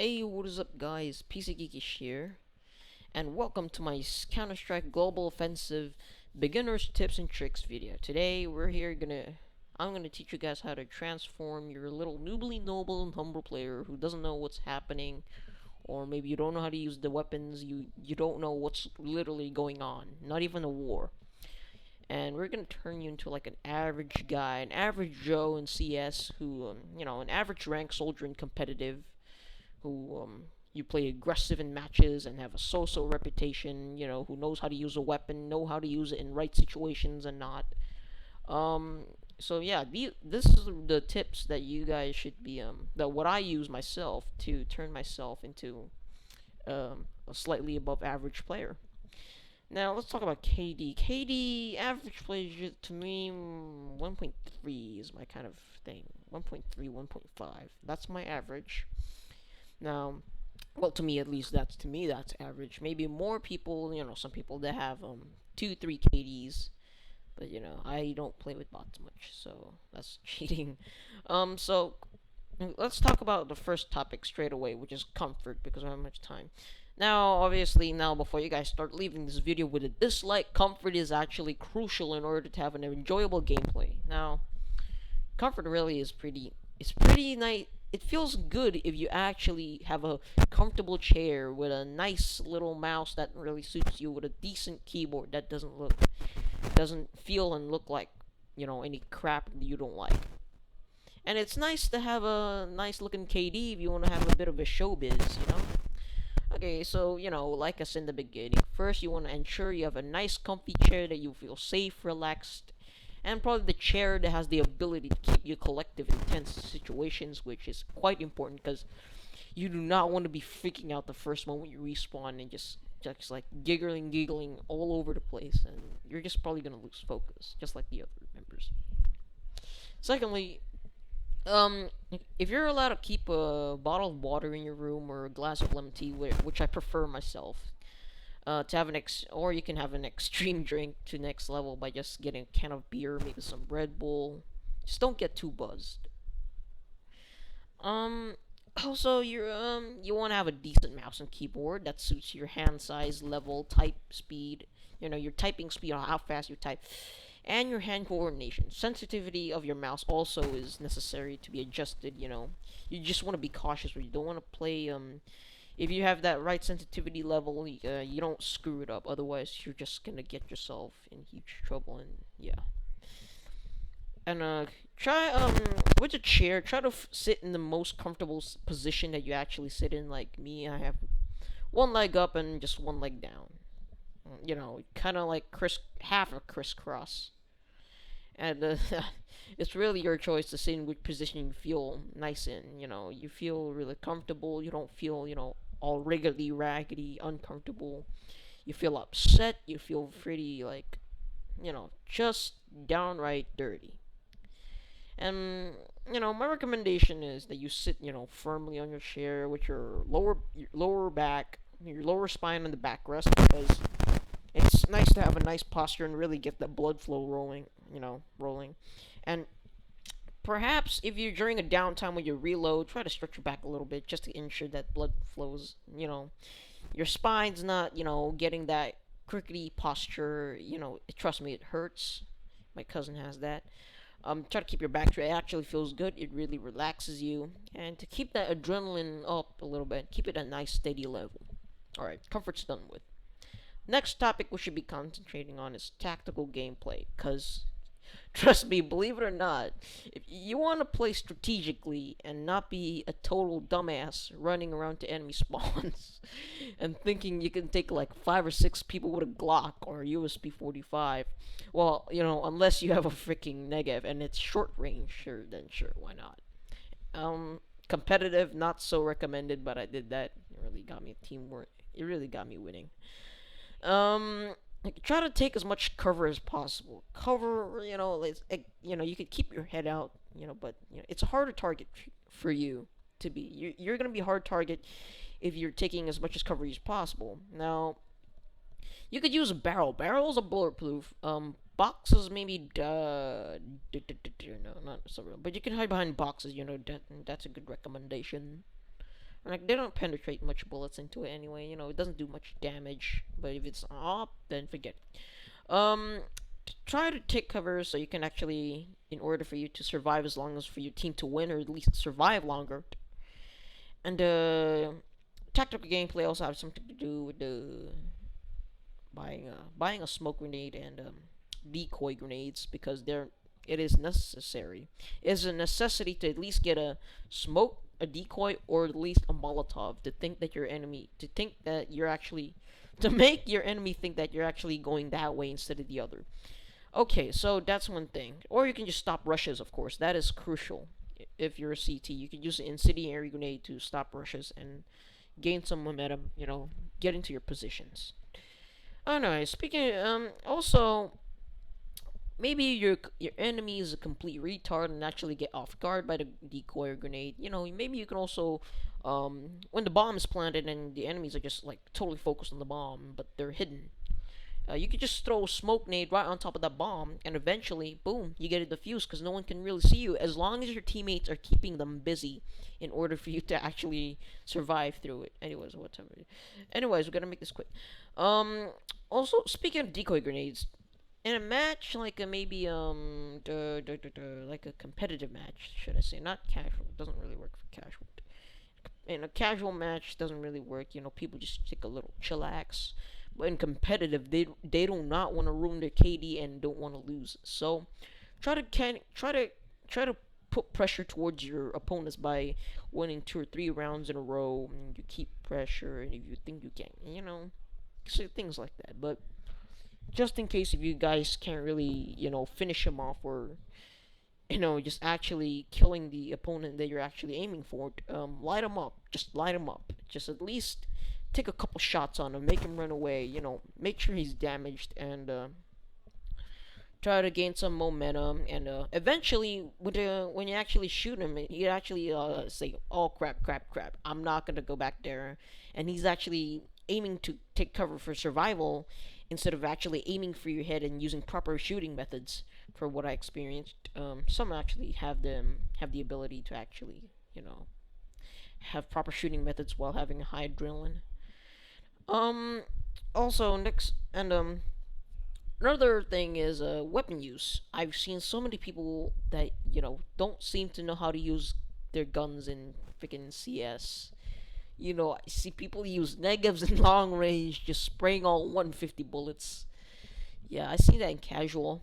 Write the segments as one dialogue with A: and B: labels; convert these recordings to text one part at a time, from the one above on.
A: Hey, what is up guys, PC Geekish here, and welcome to my Counter-Strike Global Offensive Beginner's Tips and Tricks video. Today, I'm gonna teach you guys how to transform your little noobly noble and humble player who doesn't know what's happening, or maybe you don't know how to use the weapons, you don't know what's literally going on, not even a war. And we're gonna turn you into like an average guy, an average Joe in CS who, an average rank soldier in competitive who you play aggressive in matches and have a so-so reputation, who knows how to use a weapon, know how to use it in right situations and not. Um, so yeah, this is the tips that you guys should be that what I use myself to turn myself into a slightly above average player. Now let's talk about KD. KD average player to me 1.3 is my kind of thing. 1.3, 1.5. That's my average. Now, well, to me at least, that's average. Maybe more people, some people that have 2, 3 KDs, but I don't play with bots much, so that's cheating. So let's talk about the first topic straight away, which is comfort, because I don't have much time. Now, obviously, before you guys start leaving this video with a dislike, comfort is actually crucial in order to have an enjoyable gameplay. Now, comfort really is pretty nice. It feels good if you actually have a comfortable chair with a nice little mouse that really suits you, with a decent keyboard that doesn't feel and look like any crap that you don't like. And it's nice to have a nice looking KD if you want to have a bit of a showbiz. Okay, so like us in the beginning, first you want to ensure you have a nice comfy chair that you feel safe, relaxed, and probably the chair that has the ability to keep you collective in tense situations, which is quite important because you do not want to be freaking out the first moment you respawn and just like giggling all over the place, and you're just probably gonna lose focus, just like the other members. Secondly, if you're allowed to keep a bottle of water in your room or a glass of lemon tea, which I prefer myself, to have or you can have an extreme drink to next level by just getting a can of beer, maybe some Red Bull. Just don't get too buzzed. Um, Also you want to have a decent mouse and keyboard that suits your hand size, level, type speed. Your typing speed, how fast you type, and your hand coordination. Sensitivity of your mouse also is necessary to be adjusted. You just want to be cautious where you don't want to play if you have that right sensitivity level, you don't screw it up. Otherwise, you're just gonna get yourself in huge trouble. And yeah, and try with a chair. Try to sit in the most comfortable position that you actually sit in. Like me, I have one leg up and just one leg down. Kind of like half a crisscross. And it's really your choice to sit in which position you feel nice in. You feel really comfortable. You don't feel, all wriggly, raggedy, uncomfortable. You feel upset. You feel pretty, like, just downright dirty. And, my recommendation is that you sit, firmly on your chair with your lower back, your lower spine on the backrest, because it's nice to have a nice posture and really get the blood flow rolling. And perhaps if you're during a downtime when you reload, try to stretch your back a little bit just to ensure that blood flows, your spine's not, getting that crickety posture, trust me, it hurts. My cousin has that. Try to keep your back straight. It actually feels good. It really relaxes you. And to keep that adrenaline up a little bit, keep it at a nice steady level. Alright, comfort's done with. Next topic we should be concentrating on is tactical gameplay, because trust me, believe it or not, if you want to play strategically and not be a total dumbass running around to enemy spawns and thinking you can take like 5 or 6 people with a Glock or a USP-45, well, unless you have a freaking negative and it's short range, then sure, why not? Competitive, not so recommended, but I did that. It really got me teamwork. It really got me winning. Try to take as much cover as possible. Cover, you could keep your head out, but it's a harder target for you to be. You're gonna be a hard target if you're taking as much as cover as possible. Now, you could use a barrel. Barrels are bulletproof. Boxes maybe no, not so real, but you can hide behind boxes. That's a good recommendation. Like they don't penetrate much bullets into it anyway. You know, it doesn't do much damage. But if it's up, then forget it. Try to take cover so you can actually, in order for you to survive, as long as for your team to win or at least survive longer. And tactical gameplay also has something to do with the buying a smoke grenade and decoy grenades, because it is necessary. It is a necessity to at least get a smoke, a decoy, or at least a Molotov to think that you're actually to make your enemy think that you're actually going that way instead of the other. Okay, so that's one thing. Or you can just stop rushes, of course. That is crucial. If you're a CT, you can use an incendiary grenade to stop rushes and gain some momentum. Get into your positions. Oh no, speaking also, maybe your enemy is a complete retard and actually get off guard by the decoy or grenade. Maybe you can also when the bomb is planted and the enemies are just like totally focused on the bomb, but they're hidden. You could just throw a smoke nade right on top of that bomb, and eventually, boom, you get it defused because no one can really see you, as long as your teammates are keeping them busy in order for you to actually survive through it. Anyways, whatever. Anyways, we're gonna make this quick. Also, speaking of decoy grenades, in a match like maybe like a competitive match, should I say, not casual. It doesn't really work for casual. In a casual match, doesn't really work. People just take a little chillax. But in competitive, they do not want to ruin their KD and don't want to lose. So try to put pressure towards your opponents by winning 2 or 3 rounds in a row. And you keep pressure, and if you think you can, so things like that. But just in case if you guys can't really finish him off, or just actually killing the opponent that you're actually aiming for, light him up. Just light him up. Just at least take a couple shots on him, make him run away, make sure he's damaged, and try to gain some momentum. And eventually, when you actually shoot him, you actually say, "Oh crap, crap, crap! I'm not gonna go back there." And he's actually aiming to take cover for survival instead of actually aiming for your head and using proper shooting methods. For what I experienced, some actually have the ability to actually, have proper shooting methods while having a high adrenaline. Also next and another thing is weapon use. I've seen so many people that don't seem to know how to use their guns in freaking CS. I see people use negatives in long range, just spraying all 150 bullets. Yeah, I see that in casual.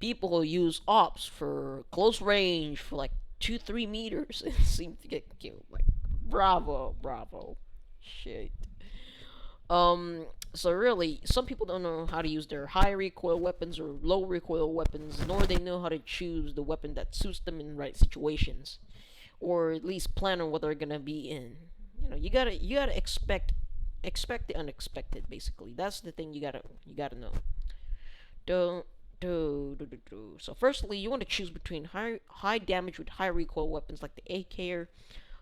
A: People use ops for close range for like 2-3 meters and seem to get killed. Like, bravo, bravo. Shit. So really, some people don't know how to use their high recoil weapons or low recoil weapons, nor they know how to choose the weapon that suits them in right situations, or at least plan on what they're gonna be in. You gotta expect the unexpected. Basically, that's the thing you gotta know. Don't So firstly, you want to choose between high damage with high recoil weapons like the AK, or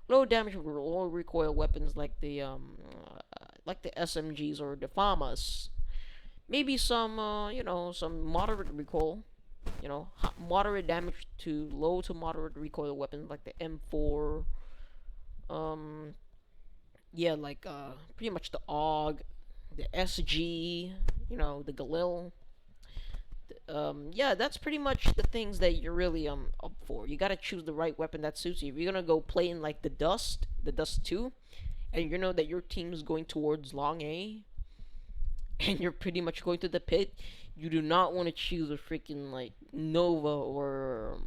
A: low damage with low recoil weapons like the SMGs or the FAMAs. Maybe some moderate recoil. Moderate damage to low to moderate recoil weapons like the M4. Um, yeah, like pretty much the AUG, the SG. The Galil. Yeah, that's pretty much the things that you're really up for. You gotta choose the right weapon that suits you. If you're gonna go play in like the Dust 2, and you know that your team is going towards long A, and you're pretty much going to the pit, you do not want to choose a freaking like Nova or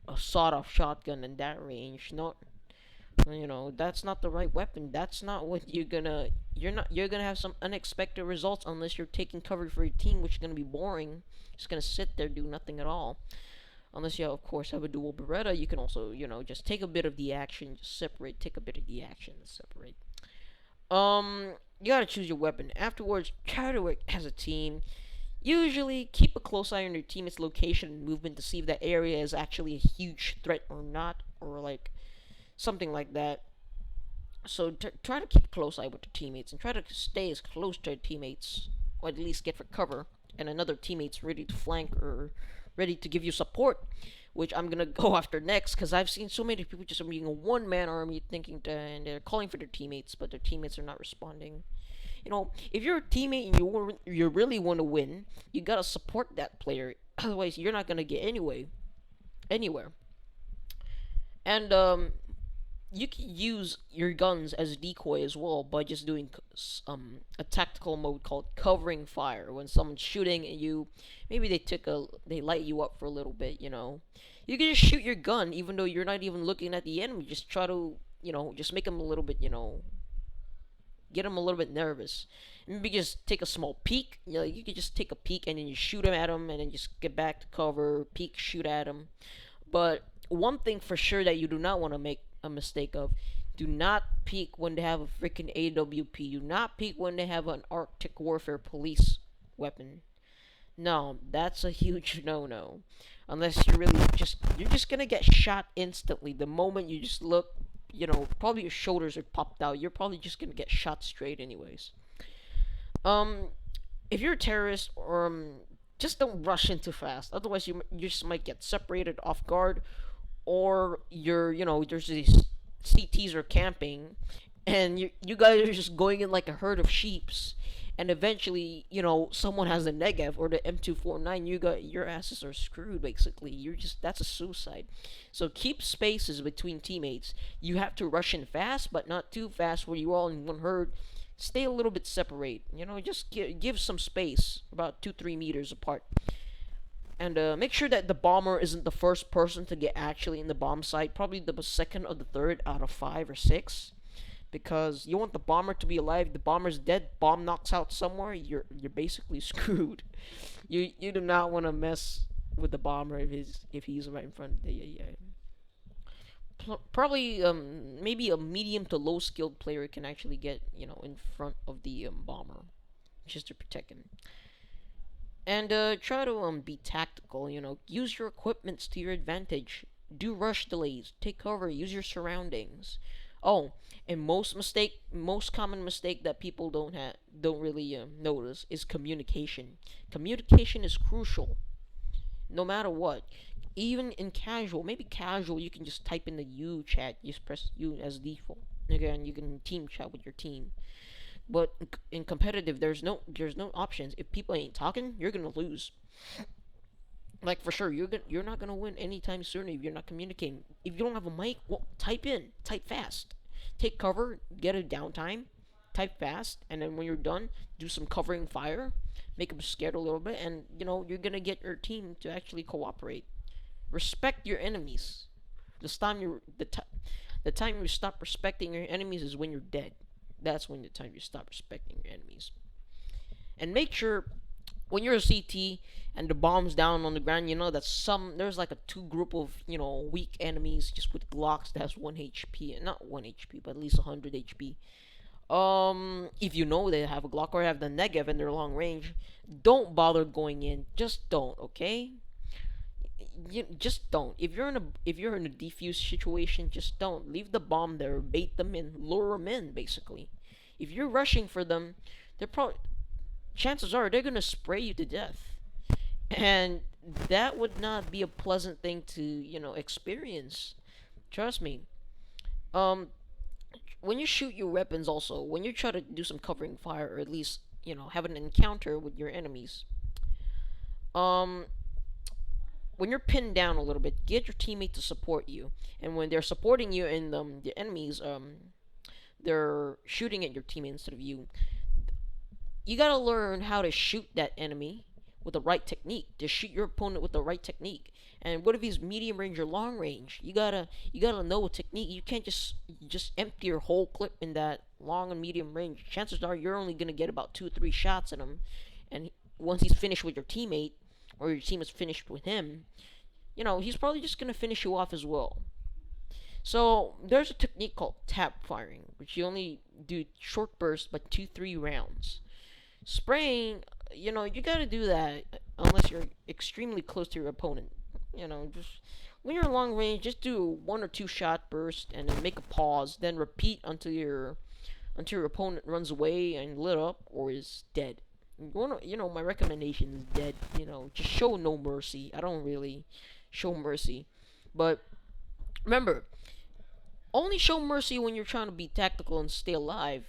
A: a sawed-off shotgun in that range. Not, that's not the right weapon. That's not what you're gonna have some unexpected results unless you're taking cover for your team, which is gonna be boring. Just gonna sit there, do nothing at all. Unless you, of course, have a dual Beretta, you can also, just take a bit of the action, just separate, take a bit of the action, and separate. You gotta choose your weapon. Afterwards, try to work as a team. Usually, keep a close eye on your teammate's location and movement to see if that area is actually a huge threat or not, or like something like that. So try to keep a close eye with your teammates and try to stay as close to your teammates, or at least get for cover, and another teammate's ready to flank or ready to give you support, which I'm gonna go after next, because I've seen so many people just being a one-man army, thinking and they're calling for their teammates, but their teammates are not responding. If you're a teammate and you really want to win, you gotta support that player. Otherwise, you're not gonna get anywhere. And you can use your guns as decoy as well by just doing a tactical mode called covering fire. When someone's shooting at you, maybe they light you up for a little bit. You can just shoot your gun even though you're not even looking at the enemy. Just try to just make them a little bit get them a little bit nervous. Maybe just take a small peek. You could just take a peek and then you shoot them at them, and then just get back to cover, peek, shoot at them. But one thing for sure that you do not want to make a mistake of: do not peek when they have a freaking AWP. Do not peek when they have an Arctic Warfare police weapon. No, that's a huge no-no. Unless you're just gonna get shot instantly the moment you just look. Probably your shoulders are popped out. You're probably just gonna get shot straight anyways. If you're a terrorist, or just don't rush in too fast. Otherwise, you just might get separated off guard, or there's these CTs are camping, and you guys are just going in like a herd of sheeps, and eventually, someone has a Negev or the M249. Your asses are screwed. Basically, that's a suicide. So keep spaces between teammates. You have to rush in fast, but not too fast where you're all in one herd. Stay a little bit separate. Just give some space, about 2-3 meters apart. And make sure that the bomber isn't the first person to get actually in the bomb site. Probably the second or the third out of 5 or 6. Because you want the bomber to be alive. The bomber's dead. Bomb knocks out somewhere. You're basically screwed. You do not want to mess with the bomber if he's right in front of the probably maybe a medium to low skilled player can actually get in front of the bomber, just to protect him. And try to be tactical. Use your equipments to your advantage. Do rush delays. Take cover. Use your surroundings. Oh, and most common mistake that people don't really notice is communication. Communication is crucial, no matter what. Even in casual, maybe casual, you can just type in the U chat. Just press U as default. Again, you can team chat with your team. But in competitive, there's no options. If people ain't talking, you're gonna lose. Like, for sure, you're not gonna win anytime soon if you're not communicating. If you don't have a mic, well, type fast, take cover, get a downtime, type fast, and then when you're done, do some covering fire, make them scared a little bit, and you're gonna get your team to actually cooperate. Respect your enemies. The time you stop respecting your enemies is when you're dead. That's when the time you stop respecting your enemies. And make sure, when you're a CT and the bomb's down on the ground, that there's like a two group of weak enemies just with Glocks that has 1 HP, not 1 HP, but at least 100 HP. If they have a Glock or have the Negev and they're long range, don't bother going in. Just don't, okay? Just don't. If you're in a defuse situation, just don't. Leave the bomb there. Bait them in. Lure them in. Basically, if you're rushing for them, chances are they're gonna spray you to death, and that would not be a pleasant thing to experience. Trust me. When you shoot your weapons, also when you try to do some covering fire, or at least have an encounter with your enemies, when you're pinned down a little bit, get your teammate to support you. And when they're supporting you and the enemies, they're shooting at your teammate instead of you. You gotta learn how to shoot that enemy with the right technique. To shoot your opponent with the right technique. And what if he's medium range or long range? You gotta know a technique. You can't just empty your whole clip in that long and medium range. Chances are you're only gonna get about 2-3 shots at him. And once he's finished with your teammate, or your team is finished with him, he's probably just gonna finish you off as well. So there's a technique called tap firing, which you only do short bursts, but 2-3 rounds. Spraying, you gotta do that unless you're extremely close to your opponent. Just when you're long range, just do 1 or 2 shot burst and then make a pause, then repeat until your opponent runs away and lit up or is dead. My recommendation is dead. Just show no mercy. I don't really show mercy, but remember, only show mercy when you're trying to be tactical and stay alive.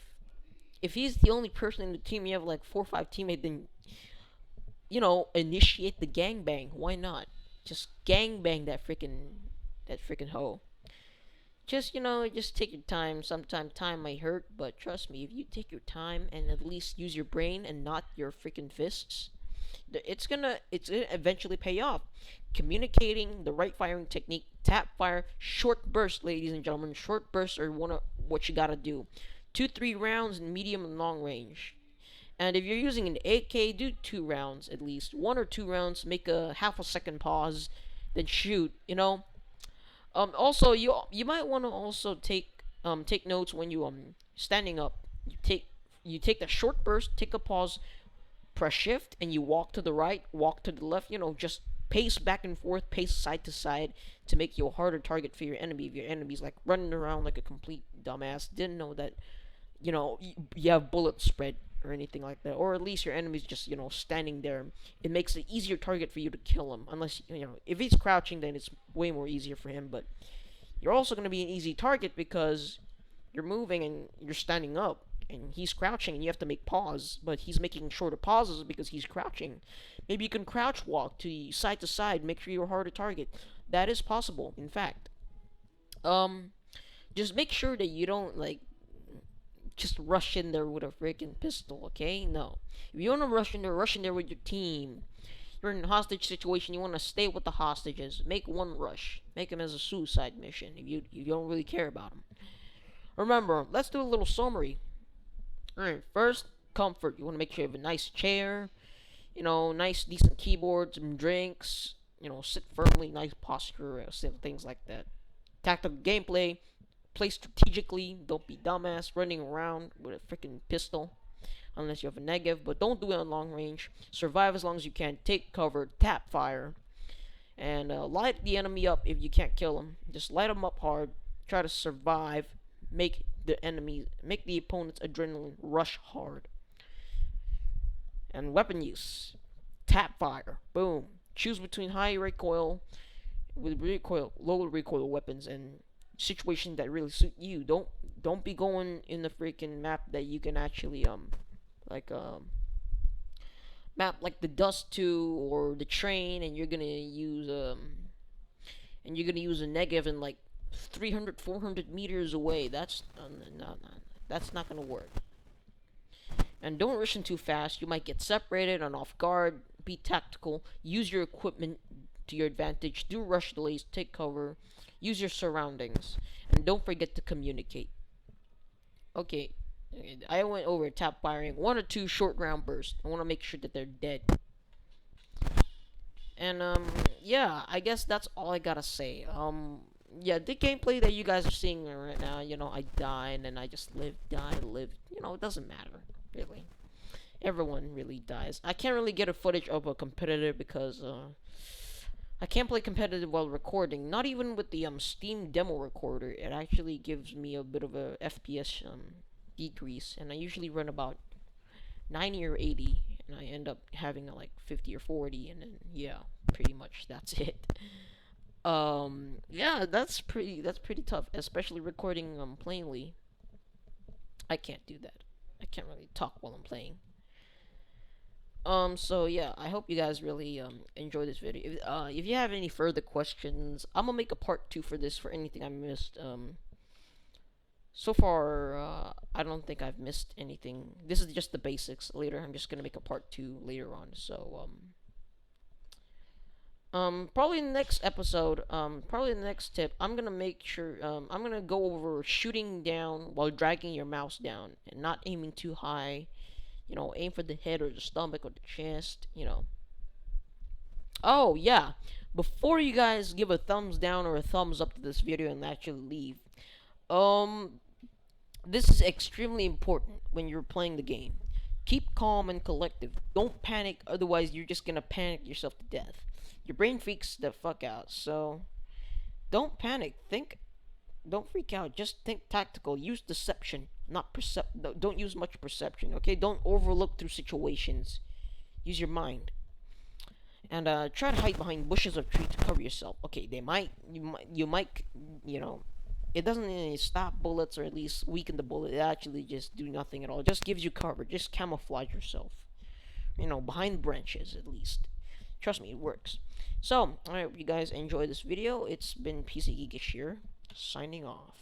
A: If he's the only person in the team, you have like 4 or 5 teammates, then initiate the gangbang. Why not? Just gangbang that freaking hoe. Just take your time. Sometimes time might hurt, but trust me, if you take your time and at least use your brain and not your freaking fists, it's gonna eventually pay off. Communicating the right firing technique, tap fire, short bursts, ladies and gentlemen. Short bursts are one of what you gotta do. 2-3 rounds in medium and long range. And if you're using an AK, do 2 rounds at least. 1 or 2 rounds, make a half a second pause, then shoot. Also, you might want to also take notes when you standing up. You take the short burst, take a pause, press shift, and you walk to the right, walk to the left. Just pace back and forth, pace side to side to make you a harder target for your enemy. If your enemy's like running around like a complete dumbass, didn't know that you have bullet spread or anything like that, or at least your enemy's just standing there. It makes it easier target for you to kill him. Unless if he's crouching, then it's way more easier for him. But you're also going to be an easy target because you're moving and you're standing up, and he's crouching, and you have to make pause. But he's making shorter pauses because he's crouching. Maybe you can crouch walk to side, make sure you're hard to target. That is possible, in fact. Just make sure that you don't just rush in there with a freaking pistol, okay? No. If you want to rush in there with your team. You're in a hostage situation, you want to stay with the hostages. Make one rush. Make them as a suicide mission if you don't really care about them. Remember, let's do a little summary. Alright, first, comfort. You want to make sure you have a nice chair, nice, decent keyboard, some drinks, sit firmly, nice posture, things like that. Tactical gameplay. Play strategically. Don't be dumbass running around with a freaking pistol unless you have a negative. But don't do it on long range. Survive as long as you can. Take cover. Tap fire. And light the enemy up if you can't kill him. Just light them up hard. Try to survive. Make the opponent's adrenaline rush hard. And weapon use. Tap fire. Boom. Choose between high recoil with low recoil weapons and situation that really suit you. Don't be going in the freaking map that you can actually like map like the Dust 2 or the train, and you're gonna use a negative in like 300-400 meters away. That's no, that's not gonna work. And don't rush in too fast. You might get separated and off guard. Be tactical. Use your equipment to your advantage. Do rush delays. Take cover. Use your surroundings. And don't forget to communicate. Okay. I went over tap firing. 1 or 2 short round bursts. I want to make sure that they're dead. And, yeah. I guess that's all I gotta say. Yeah, the gameplay that you guys are seeing right now, I die and then I just live, die, live. It doesn't matter, really. Everyone really dies. I can't really get a footage of a competitor because, I can't play competitive while recording. Not even with the Steam demo recorder. It actually gives me a bit of a FPS decrease, and I usually run about 90 or 80, and I end up having like 50 or 40, and then yeah, pretty much that's it. Yeah, that's pretty tough, especially recording plainly. I can't do that. I can't really talk while I'm playing. So yeah, I hope you guys really enjoy this video. If you have any further questions, I'm gonna make a part 2 for this for anything I missed. So far, I don't think I've missed anything. This is just the basics. Later, I'm just gonna make a part 2 later on. So probably in the next episode, probably the next tip, I'm gonna make sure, I'm gonna go over shooting down while dragging your mouse down and not aiming too high. Aim for the head or the stomach or the chest, Oh, yeah. Before you guys give a thumbs down or a thumbs up to this video and actually leave, this is extremely important when you're playing the game. Keep calm and collective. Don't panic, otherwise you're just gonna panic yourself to death. Your brain freaks the fuck out, so don't panic. Don't freak out. Just think tactical. Use deception. not don't use much perception. Okay, don't overlook through situations. Use your mind. And try to hide behind bushes of tree to cover yourself. Okay, you might, you know, it doesn't really stop bullets or at least weaken the bullet. It actually just do nothing at all. It just gives you cover. Just camouflage yourself. You know, behind branches at least. Trust me, it works. So, I hope you guys enjoy this video. It's been PC Geekish here, signing off.